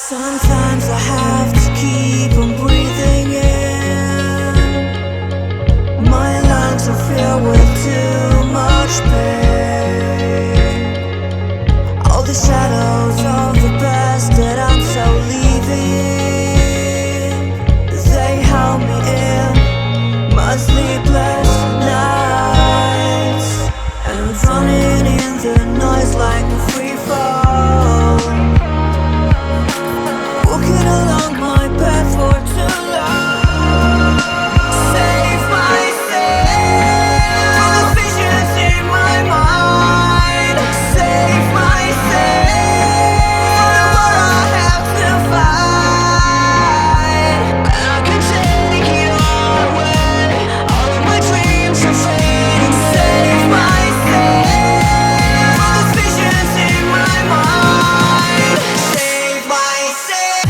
Sometimes I have to keep on breathing in. My lungs are filled with too much pain. All the shadows of the past that I'm so leaving, they held me in my sleepless nights. And I'm drowning in the noise like a free fall, walking along my path for too long. Save myself from the visions in my mind. Save myself from the war I have to fight. And I can take it all away, all of my dreams are fading. Save myself from the visions in my mind. Save myself.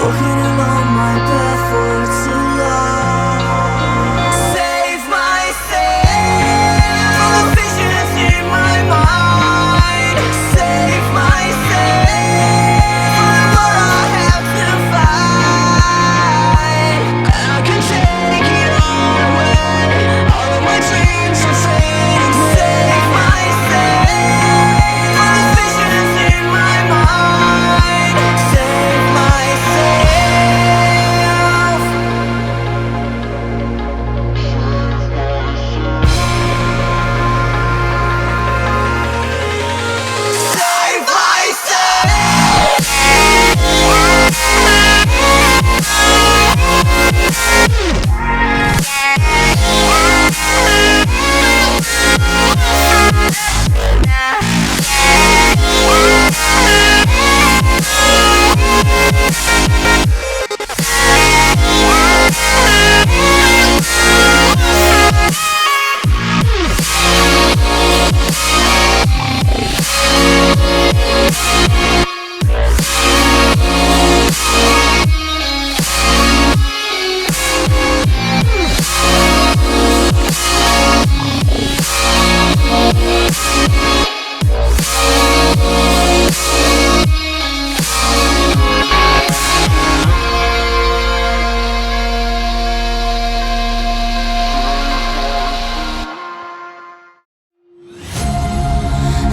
Walking along my path for too long. Save myself from the visions in my mind. Save myself from the war I have to fight. And I can take it all away, all of my dreams are fading. Save myself from the visions in my mind. Save myself. Save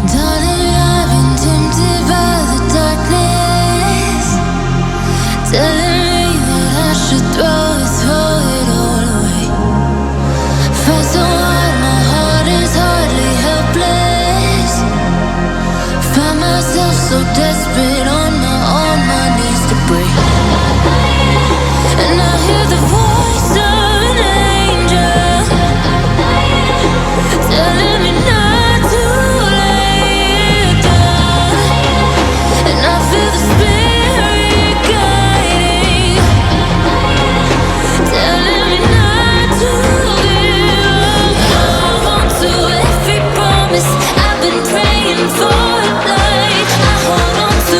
Darling, I've been tempted by the darkness, telling me that I should throw it all away. Fight so hard, my heart is hardly helpless. Find myself so desperate on my knees to break. And I hear the voice of an angel telling me not to lay it down. And I feel the spirit guiding, telling me not to give up. Hold on to every promise I've been praying for. Like I hold on to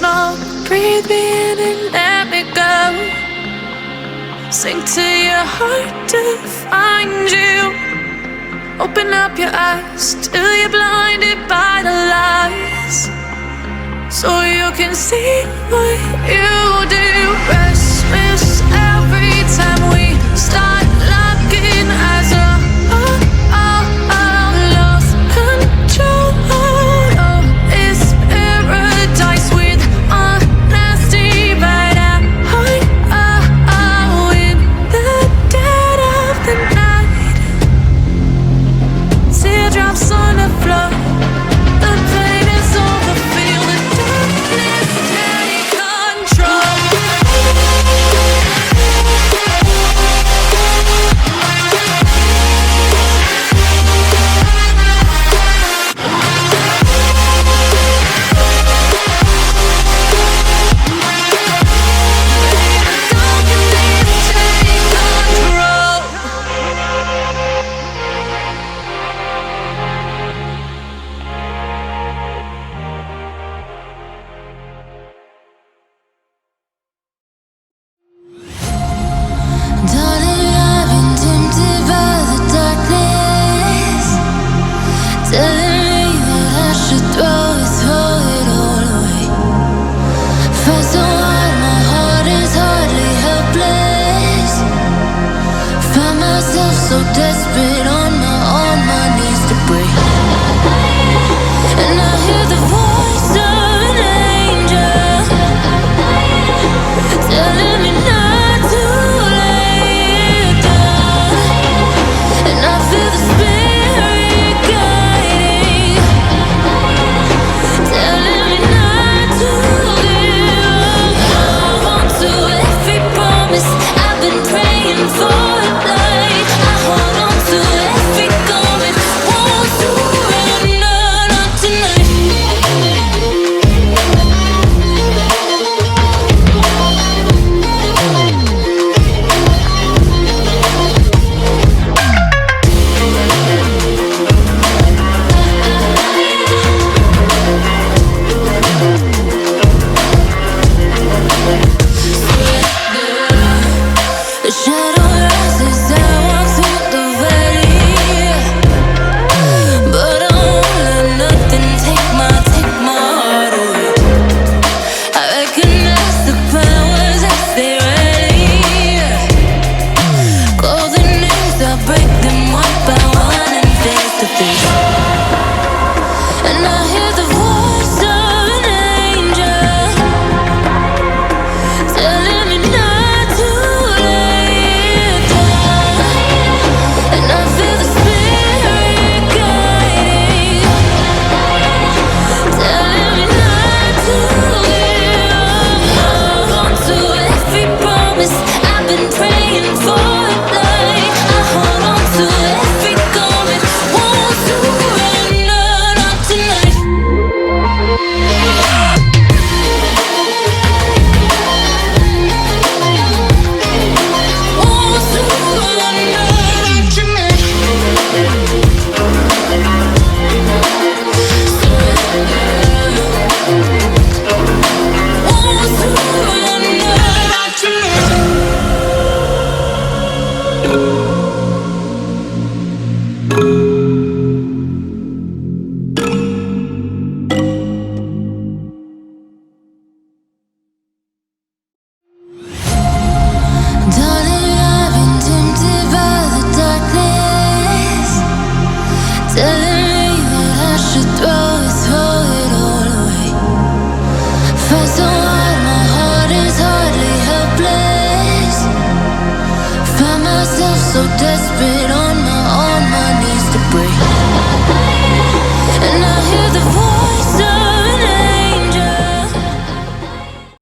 strong. Breathe me in and let me go. Sink to your heart to find you. Open up your eyes till you're blinded by the lies, so you can see what you do. Restless every time we start locking eyes. Lost control. Oh, it's paradise with honesty, but I'm in the dead of the night. Teardrops on the floor. The pain is over. Feel the darkness take control. Darling, I've been tempted by the darkness, telling me that I should throw it all away. Fight so hard, my heart is hardly helpless. Find myself so desperate on my knees to break. And I hear the voice of an angel telling me not to lay it down. And I feel the spirit guiding, telling me not to give up. Hold on to every promise I've been praying for at night. I hold on to every garment, won't surrender, not tonight. The shadow rises, I walk through the valley, but I won't let nothing take my heart away. I recognize the powers as they rally. Call the names, I break them one by one and face to face. And I hear the voice of an angel telling me not to lay it down. And I feel the spirit guiding, telling me not to give up. Hold on to every promise I've been praying for at night. I hold on to every garment, won't surrender, not tonight. Won't surrender, not tonight. Won't surrender, not tonight. Darling, I've been tempted by the darkness, telling me that I should throw it all away. Fight so hard, my heart is hardly helpless. Find myself so desperate on